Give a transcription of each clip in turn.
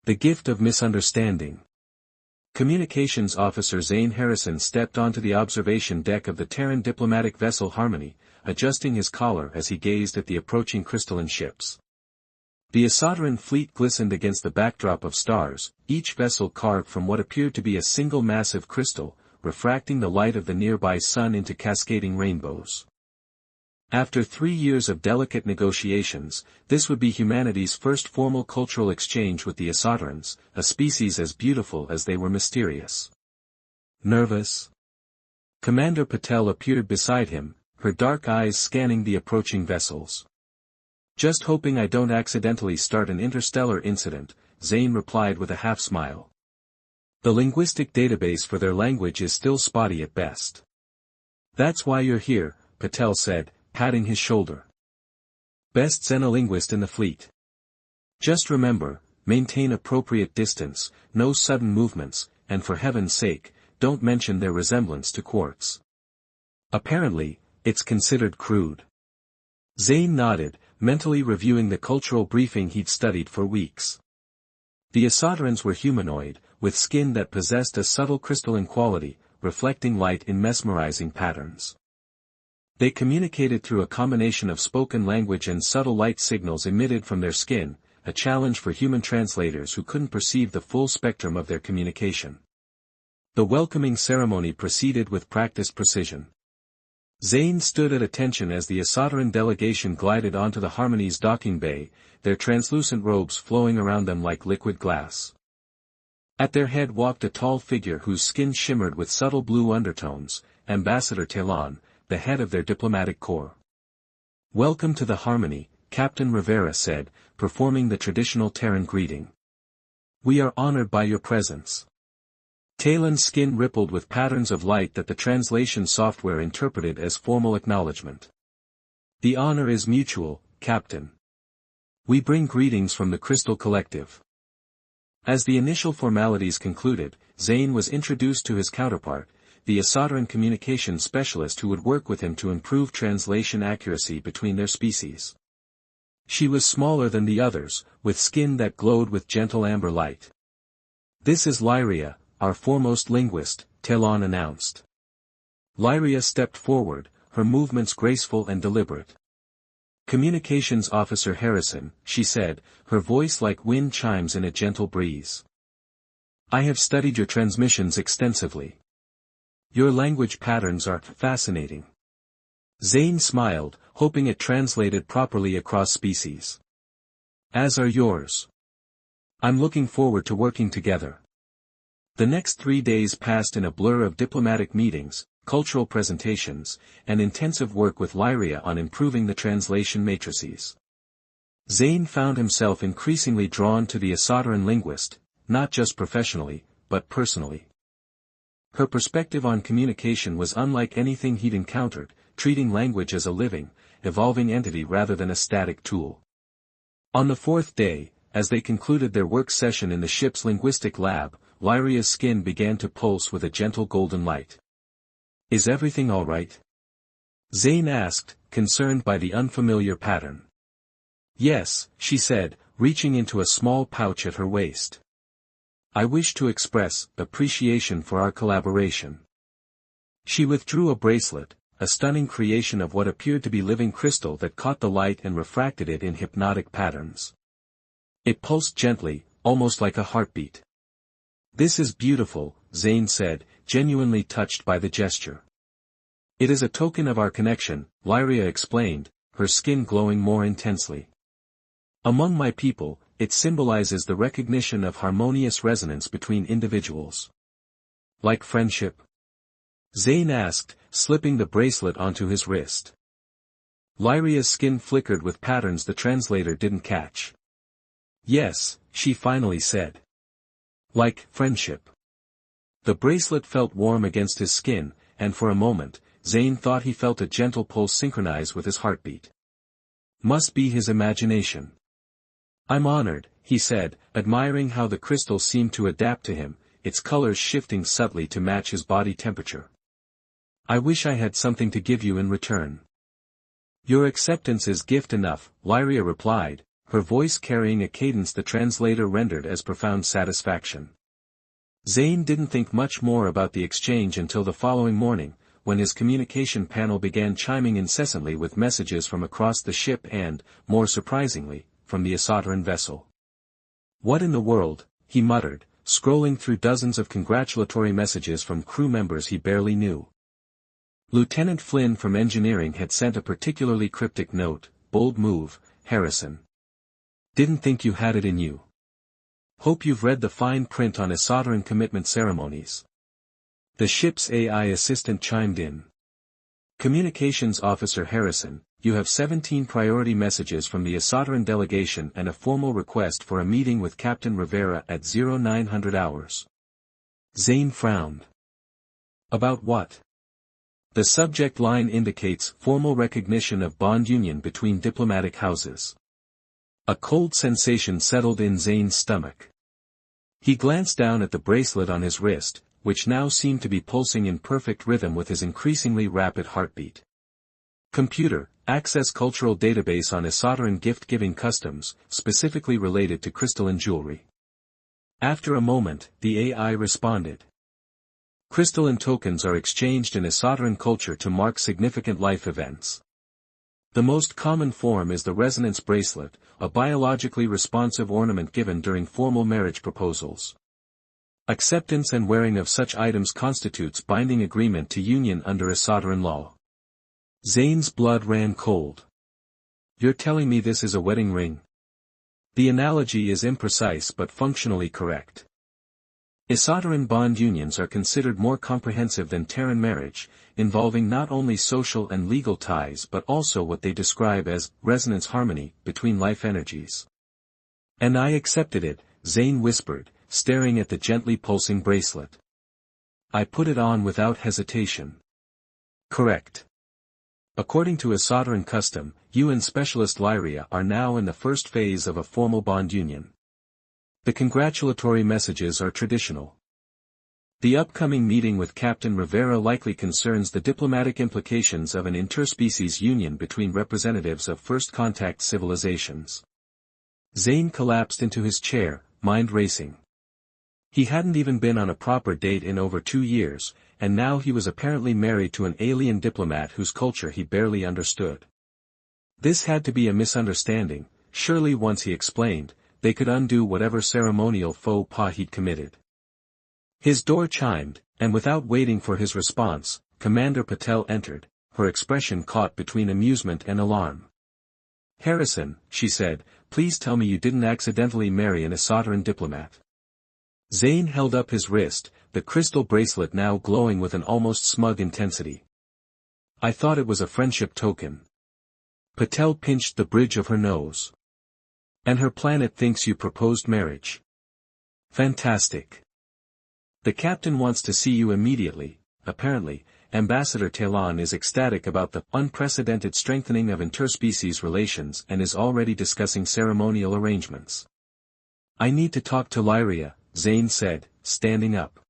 The gift of misunderstanding. Communications Officer Zane Harrison stepped onto the observation deck of the Terran diplomatic vessel Harmony, adjusting his collar as he gazed at the approaching crystalline ships. The Asotaran fleet glistened against the backdrop of stars, each vessel carved from what appeared to be a single massive crystal, refracting the light of the nearby sun into cascading rainbows. After 3 years of delicate negotiations, this would be humanity's first formal cultural exchange with the Asotarans, a species as beautiful as they were mysterious. Nervous? Commander Patel appeared beside him, her dark eyes scanning the approaching vessels. Just hoping I don't accidentally start an interstellar incident, Zane replied with a half-smile. The linguistic database for their language is still spotty at best. That's why you're here, Patel said, patting his shoulder. Best xenolinguist in the fleet. Just remember, maintain appropriate distance, no sudden movements, and for heaven's sake, don't mention their resemblance to quartz. Apparently, it's considered crude. Zane nodded, mentally reviewing the cultural briefing he'd studied for weeks. The Asotarans were humanoid, with skin that possessed a subtle crystalline quality, reflecting light in mesmerizing patterns. They communicated through a combination of spoken language and subtle light signals emitted from their skin, a challenge for human translators who couldn't perceive the full spectrum of their communication. The welcoming ceremony proceeded with practiced precision. Zane stood at attention as the Asotaran delegation glided onto the Harmony's docking bay, their translucent robes flowing around them like liquid glass. At their head walked a tall figure whose skin shimmered with subtle blue undertones, Ambassador Talon, the head of their diplomatic corps. "Welcome to the Harmony," Captain Rivera said, performing the traditional Terran greeting. "We are honored by your presence." Talon's skin rippled with patterns of light that the translation software interpreted as formal acknowledgement. "The honor is mutual, Captain. We bring greetings from the Crystal Collective." As the initial formalities concluded, Zane was introduced to his counterpart, the Asotaran communication specialist who would work with him to improve translation accuracy between their species. She was smaller than the others, with skin that glowed with gentle amber light. "This is Lyria, our foremost linguist," Talon announced. Lyria stepped forward, her movements graceful and deliberate. "Communications Officer Harrison," she said, her voice like wind chimes in a gentle breeze. "I have studied your transmissions extensively. Your language patterns are fascinating." Zane smiled, hoping it translated properly across species. "As are yours. I'm looking forward to working together." The next 3 days passed in a blur of diplomatic meetings, cultural presentations, and intensive work with Lyria on improving the translation matrices. Zane found himself increasingly drawn to the Asotaran linguist, not just professionally, but personally. Her perspective on communication was unlike anything he'd encountered, treating language as a living, evolving entity rather than a static tool. On the 4th day, as they concluded their work session in the ship's linguistic lab, Lyria's skin began to pulse with a gentle golden light. "Is everything all right?" Zane asked, concerned by the unfamiliar pattern. "Yes," she said, reaching into a small pouch at her waist. "I wish to express appreciation for our collaboration." She withdrew a bracelet, a stunning creation of what appeared to be living crystal that caught the light and refracted it in hypnotic patterns. It pulsed gently, almost like a heartbeat. "This is beautiful," Zane said, genuinely touched by the gesture. "It is a token of our connection," Lyria explained, her skin glowing more intensely. "Among my people, it symbolizes the recognition of harmonious resonance between individuals." "Like friendship?" Zane asked, slipping the bracelet onto his wrist. Lyria's skin flickered with patterns the translator didn't catch. "Yes," she finally said. "Like friendship." The bracelet felt warm against his skin, and for a moment, Zane thought he felt a gentle pulse synchronize with his heartbeat. Must be his imagination. "I'm honored," he said, admiring how the crystal seemed to adapt to him, its colors shifting subtly to match his body temperature. "I wish I had something to give you in return." "Your acceptance is gift enough," Lyria replied, her voice carrying a cadence the translator rendered as profound satisfaction. Zane didn't think much more about the exchange until the following morning, when his communication panel began chiming incessantly with messages from across the ship and, more surprisingly, from the Asotaran vessel. "What in the world?" he muttered, scrolling through dozens of congratulatory messages from crew members he barely knew. Lieutenant Flynn from engineering had sent a particularly cryptic note: "Bold move, Harrison. Didn't think you had it in you. Hope you've read the fine print on Asotaran commitment ceremonies." The ship's AI assistant chimed in. "Communications Officer Harrison, you have 17 priority messages from the Asotaran delegation and a formal request for a meeting with Captain Rivera at 0900 hours. Zane frowned. "About what?" The subject line indicates formal recognition of bond union between diplomatic houses. A cold sensation settled in Zane's stomach. He glanced down at the bracelet on his wrist, which now seemed to be pulsing in perfect rhythm with his increasingly rapid heartbeat. "Computer, access cultural database on Asotaran gift-giving customs, specifically related to crystalline jewelry." After a moment, the AI responded. "Crystalline tokens are exchanged in Asotaran culture to mark significant life events. The most common form is the resonance bracelet, a biologically responsive ornament given during formal marriage proposals. Acceptance and wearing of such items constitutes binding agreement to union under Asotaran law." Zane's blood ran cold. "You're telling me this is a wedding ring?" The analogy is imprecise but functionally correct. Asotaran bond unions are considered more comprehensive than Terran marriage, involving not only social and legal ties but also what they describe as resonance harmony between life energies. "And I accepted it," Zane whispered, staring at the gently pulsing bracelet. "I put it on without hesitation." "Correct. According to Asotaran custom, you and Specialist Lyria are now in the first phase of a formal bond union. The congratulatory messages are traditional. The upcoming meeting with Captain Rivera likely concerns the diplomatic implications of an interspecies union between representatives of first contact civilizations." Zane collapsed into his chair, mind racing. He hadn't even been on a proper date in over 2 years, and now he was apparently married to an alien diplomat whose culture he barely understood. This had to be a misunderstanding. Surely once he explained, they could undo whatever ceremonial faux pas he'd committed. His door chimed, and without waiting for his response, Commander Patel entered, her expression caught between amusement and alarm. "Harrison," she said, "please tell me you didn't accidentally marry an Asotaran diplomat." Zane held up his wrist, the crystal bracelet now glowing with an almost smug intensity. "I thought it was a friendship token." Patel pinched the bridge of her nose. "And her planet thinks you proposed marriage. Fantastic. The captain wants to see you immediately. Apparently, Ambassador Talon is ecstatic about the unprecedented strengthening of interspecies relations and is already discussing ceremonial arrangements." "I need to talk to Lyria," Zane said, standing up.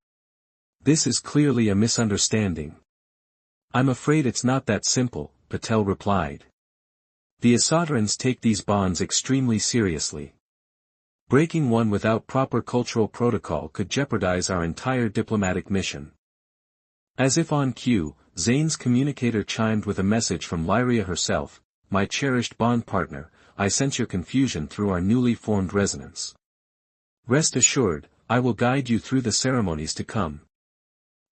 "This is clearly a misunderstanding." "I'm afraid it's not that simple," Patel replied. "The Asotarans take these bonds extremely seriously. Breaking one without proper cultural protocol could jeopardize our entire diplomatic mission." As if on cue, Zane's communicator chimed with a message from Lyria herself: "My cherished bond partner, I sense your confusion through our newly formed resonance. Rest assured, I will guide you through the ceremonies to come.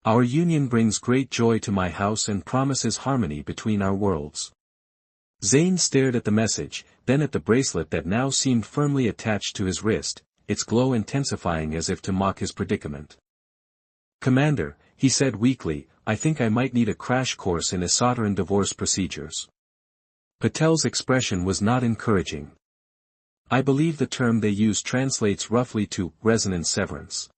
Our union brings great joy to my house and promises harmony between our worlds." Zane stared at the message, then at the bracelet that now seemed firmly attached to his wrist, its glow intensifying as if to mock his predicament. "Commander," he said weakly, "I think I might need a crash course in Asotaran divorce procedures." Patel's expression was not encouraging. "I believe the term they use translates roughly to resonance severance.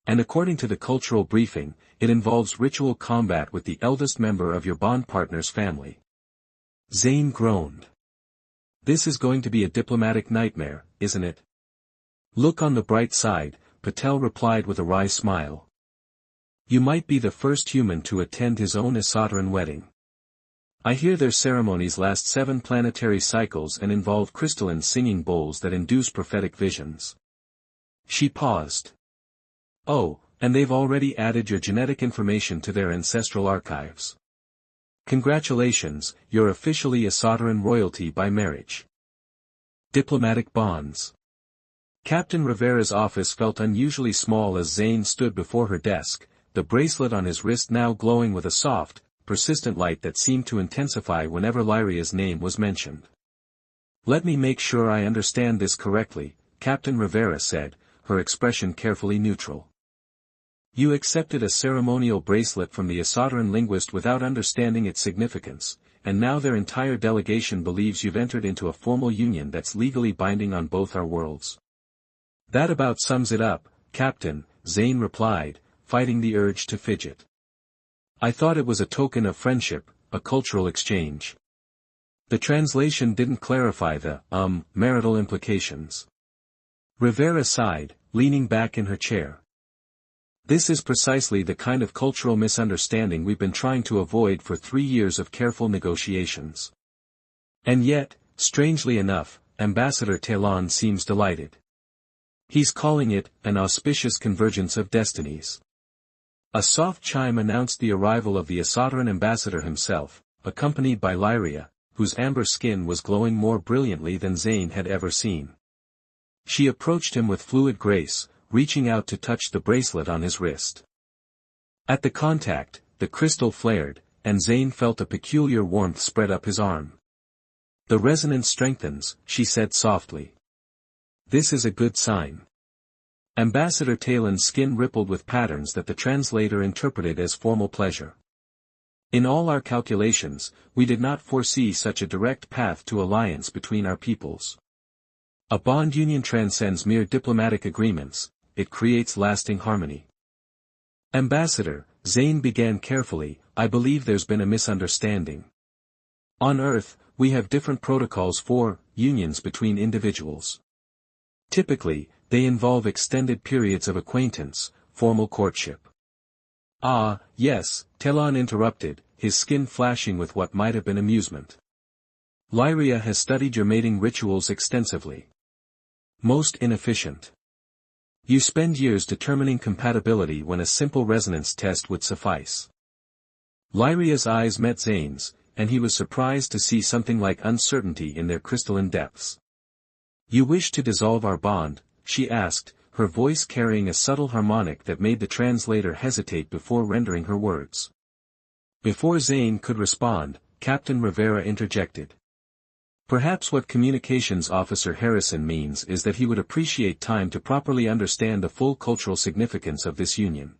And according to the cultural briefing, it involves ritual combat with the eldest member of your bond partner's family." Zane groaned. "This is going to be a diplomatic nightmare, isn't it?" "Look on the bright side," Patel replied with a wry smile. "You might be the first human to attend his own Asotaran wedding. I hear their ceremonies last 7 planetary cycles and involve crystalline singing bowls that induce prophetic visions. She paused. Oh, and they've already added your genetic information to their ancestral archives. Congratulations, you're officially Asotaran royalty by marriage. Diplomatic bonds. Captain Rivera's office felt unusually small as Zane stood before her desk, the bracelet on his wrist now glowing with a soft, persistent light that seemed to intensify whenever Lyria's name was mentioned. Let me make sure I understand this correctly, Captain Rivera said, her expression carefully neutral. You accepted a ceremonial bracelet from the Asotaran linguist without understanding its significance, and now their entire delegation believes you've entered into a formal union that's legally binding on both our worlds. That about sums it up, Captain, Zane replied, fighting the urge to fidget. I thought it was a token of friendship, a cultural exchange. The translation didn't clarify the, marital implications. Rivera sighed, leaning back in her chair. This is precisely the kind of cultural misunderstanding we've been trying to avoid for 3 years of careful negotiations. And yet, strangely enough, Ambassador Talon seems delighted. He's calling it an auspicious convergence of destinies. A soft chime announced the arrival of the Asotaran ambassador himself, accompanied by Lyria, whose amber skin was glowing more brilliantly than Zane had ever seen. She approached him with fluid grace, reaching out to touch the bracelet on his wrist. At the contact, the crystal flared, and Zane felt a peculiar warmth spread up his arm. The resonance strengthens, she said softly. This is a good sign. Ambassador Talon's skin rippled with patterns that the translator interpreted as formal pleasure. In all our calculations, we did not foresee such a direct path to alliance between our peoples. A bond union transcends mere diplomatic agreements, it creates lasting harmony. Ambassador, Zane began carefully, I believe there's been a misunderstanding. On Earth, we have different protocols for unions between individuals. Typically, they involve extended periods of acquaintance, formal courtship. Ah, yes, Talon interrupted, his skin flashing with what might have been amusement. Lyria has studied your mating rituals extensively. Most inefficient. You spend years determining compatibility when a simple resonance test would suffice. Lyria's eyes met Zane's, and he was surprised to see something like uncertainty in their crystalline depths. You wish to dissolve our bond, she asked, her voice carrying a subtle harmonic that made the translator hesitate before rendering her words. Before Zane could respond, Captain Rivera interjected. Perhaps what Communications Officer Harrison means is that he would appreciate time to properly understand the full cultural significance of this union.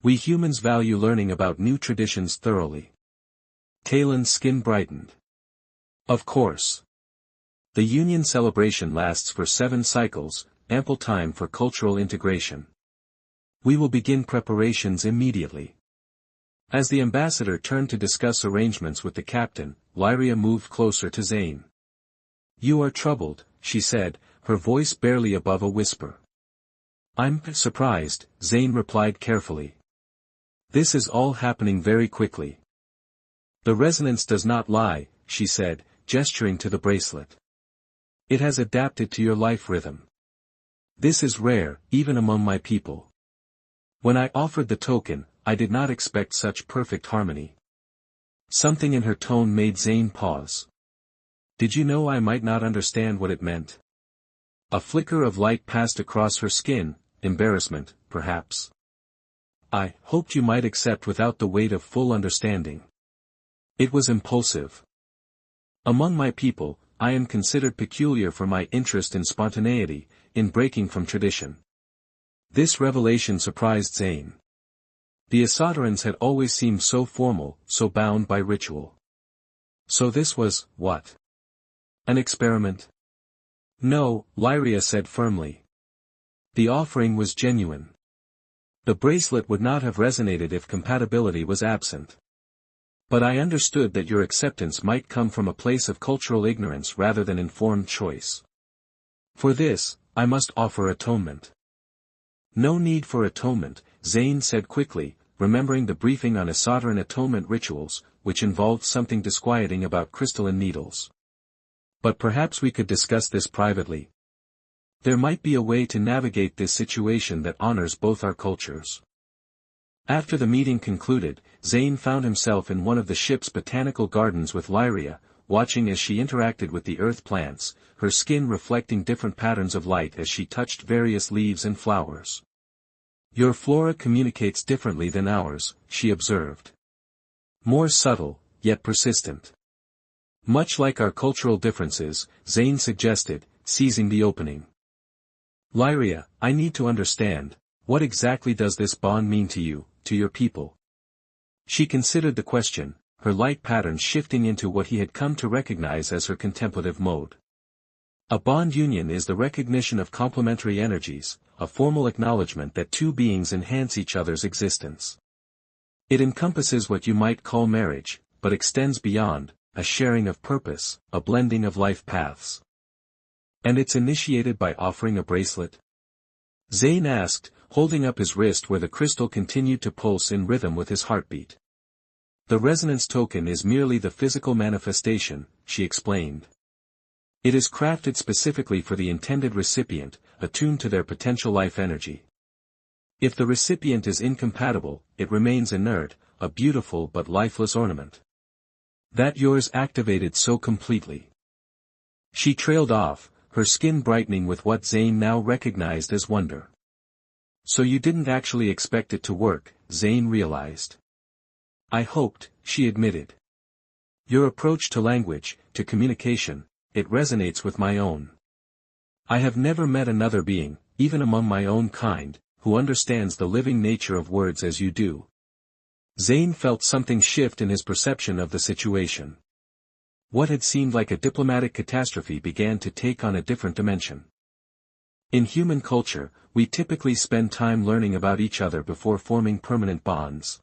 We humans value learning about new traditions thoroughly. Talon's skin brightened. Of course. The union celebration lasts for 7 cycles, ample time for cultural integration. We will begin preparations immediately. As the ambassador turned to discuss arrangements with the captain, Lyria moved closer to Zane. You are troubled, she said, her voice barely above a whisper. I'm surprised, Zane replied carefully. This is all happening very quickly. The resonance does not lie, she said, gesturing to the bracelet. It has adapted to your life rhythm. This is rare, even among my people. When I offered the token, I did not expect such perfect harmony. Something in her tone made Zane pause. Did you know I might not understand what it meant? A flicker of light passed across her skin, embarrassment, perhaps. I hoped you might accept without the weight of full understanding. It was impulsive. Among my people, I am considered peculiar for my interest in spontaneity, in breaking from tradition. This revelation surprised Zane. The Asotarans had always seemed so formal, so bound by ritual. So this was, what? An experiment? No, Lyria said firmly. The offering was genuine. The bracelet would not have resonated if compatibility was absent. But I understood that your acceptance might come from a place of cultural ignorance rather than informed choice. For this, I must offer atonement. No need for atonement, Zane said quickly, remembering the briefing on Asotaran atonement rituals, which involved something disquieting about crystalline needles. But perhaps we could discuss this privately. There might be a way to navigate this situation that honors both our cultures. After the meeting concluded, Zane found himself in one of the ship's botanical gardens with Lyria, watching as she interacted with the earth plants, her skin reflecting different patterns of light as she touched various leaves and flowers. "Your flora communicates differently than ours," she observed. "More subtle, yet persistent." "Much like our cultural differences," Zane suggested, seizing the opening. "Lyria, I need to understand, what exactly does this bond mean to you, to your people?" She considered the question, her light pattern shifting into what he had come to recognize as her contemplative mode. A bond union is the recognition of complementary energies, a formal acknowledgement that two beings enhance each other's existence. It encompasses what you might call marriage, but extends beyond, a sharing of purpose, a blending of life paths. "And it's initiated by offering a bracelet?" Zane asked, holding up his wrist where the crystal continued to pulse in rhythm with his heartbeat. "The resonance token is merely the physical manifestation," she explained. "It is crafted specifically for the intended recipient, attuned to their potential life energy. If the recipient is incompatible, it remains inert, a beautiful but lifeless ornament. That yours activated so completely." She trailed off, her skin brightening with what Zane now recognized as wonder. "So you didn't actually expect it to work," Zane realized. "I hoped," she admitted. "Your approach to language, to communication, it resonates with my own. I have never met another being, even among my own kind, who understands the living nature of words as you do." Zane felt something shift in his perception of the situation. What had seemed like a diplomatic catastrophe began to take on a different dimension. In human culture, we typically spend time learning about each other before forming permanent bonds.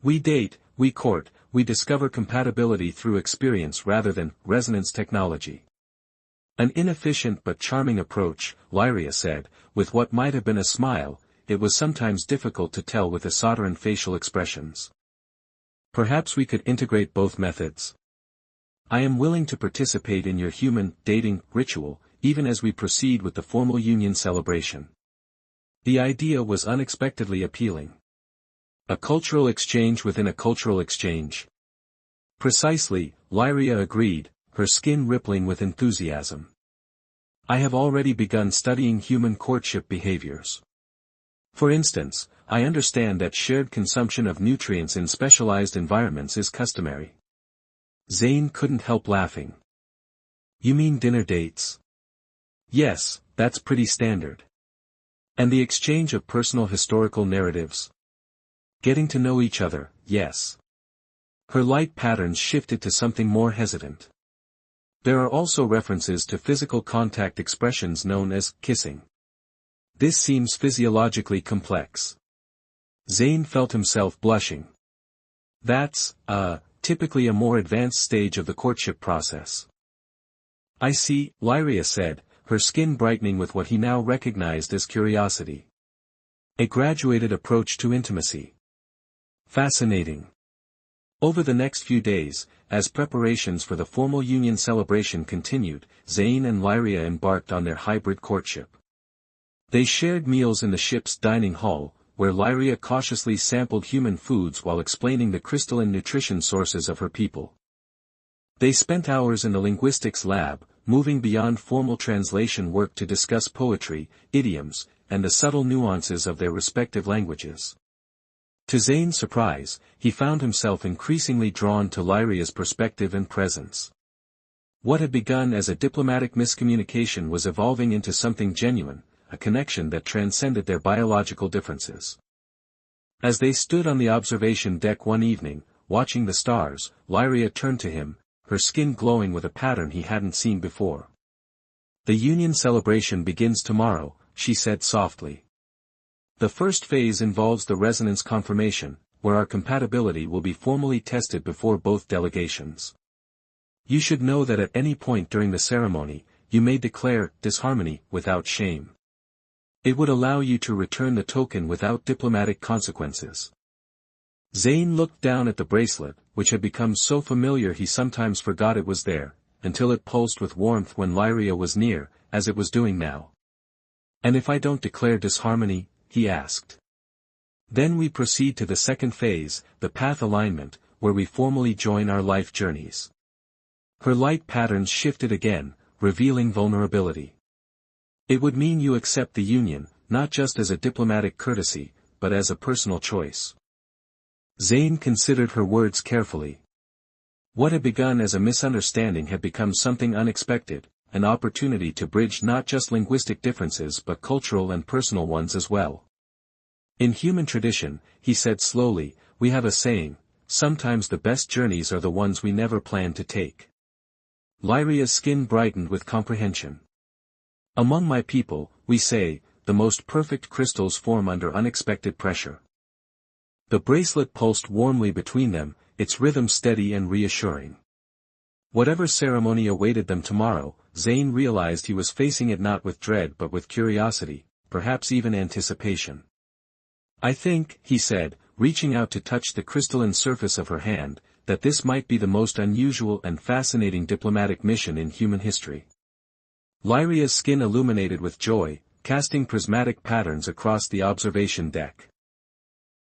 We date, we court, we discover compatibility through experience rather than resonance technology. "An inefficient but charming approach," Lyria said, with what might have been a smile. It was sometimes difficult to tell with the Soteran facial expressions. "Perhaps we could integrate both methods. I am willing to participate in your human dating ritual, even as we proceed with the formal union celebration." The idea was unexpectedly appealing. A cultural exchange within a cultural exchange. "Precisely," Lyria agreed, her skin rippling with enthusiasm. "I have already begun studying human courtship behaviors. For instance, I understand that shared consumption of nutrients in specialized environments is customary." Zane couldn't help laughing. "You mean dinner dates?" "Yes, that's pretty standard. And the exchange of personal historical narratives. Getting to know each other, yes." Her light patterns shifted to something more hesitant. "There are also references to physical contact expressions known as kissing. This seems physiologically complex." Zane felt himself blushing. "That's, typically a more advanced stage of the courtship process." "I see," Lyria said, her skin brightening with what he now recognized as curiosity. "A graduated approach to intimacy. Fascinating." Over the next few days, as preparations for the formal union celebration continued, Zane and Lyria embarked on their hybrid courtship. They shared meals in the ship's dining hall, where Lyria cautiously sampled human foods while explaining the crystalline nutrition sources of her people. They spent hours in the linguistics lab, moving beyond formal translation work to discuss poetry, idioms, and the subtle nuances of their respective languages. To Zane's surprise, he found himself increasingly drawn to Lyria's perspective and presence. What had begun as a diplomatic miscommunication was evolving into something genuine, a connection that transcended their biological differences. As they stood on the observation deck one evening, watching the stars, Lyria turned to him, her skin glowing with a pattern he hadn't seen before. "The union celebration begins tomorrow," she said softly. "The first phase involves the resonance confirmation, where our compatibility will be formally tested before both delegations. You should know that at any point during the ceremony, you may declare disharmony without shame. It would allow you to return the token without diplomatic consequences." Zane looked down at the bracelet, which had become so familiar he sometimes forgot it was there, until it pulsed with warmth when Lyria was near, as it was doing now. "And if I don't declare disharmony?" he asked. Then we proceed to the second phase, the path alignment, where we formally join our life journeys. Her light patterns shifted again, revealing vulnerability. "It would mean you accept the union, not just as a diplomatic courtesy, but as a personal choice." Zane considered her words carefully. What had begun as a misunderstanding had become something unexpected, an opportunity to bridge not just linguistic differences but cultural and personal ones as well. "In human tradition," he said slowly, "we have a saying, sometimes the best journeys are the ones we never planned to take." Lyria's skin brightened with comprehension. "Among my people, we say, the most perfect crystals form under unexpected pressure." The bracelet pulsed warmly between them, its rhythm steady and reassuring. Whatever ceremony awaited them tomorrow, Zane realized he was facing it not with dread but with curiosity, perhaps even anticipation. "I think," he said, reaching out to touch the crystalline surface of her hand, "that this might be the most unusual and fascinating diplomatic mission in human history." Lyria's skin illuminated with joy, casting prismatic patterns across the observation deck.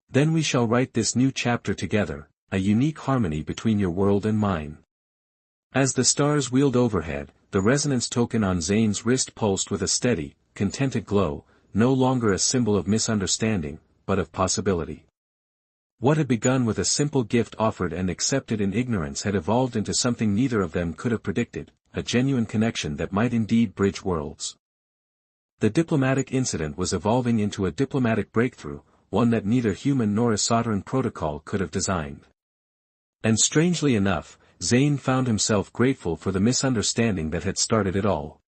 "Then we shall write this new chapter together, a unique harmony between your world and mine." As the stars wheeled overhead, the resonance token on Zane's wrist pulsed with a steady, contented glow, no longer a symbol of misunderstanding, but of possibility. What had begun with a simple gift offered and accepted in ignorance had evolved into something neither of them could have predicted, a genuine connection that might indeed bridge worlds. The diplomatic incident was evolving into a diplomatic breakthrough, one that neither human nor Esoteran protocol could have designed. And strangely enough, Zane found himself grateful for the misunderstanding that had started it all.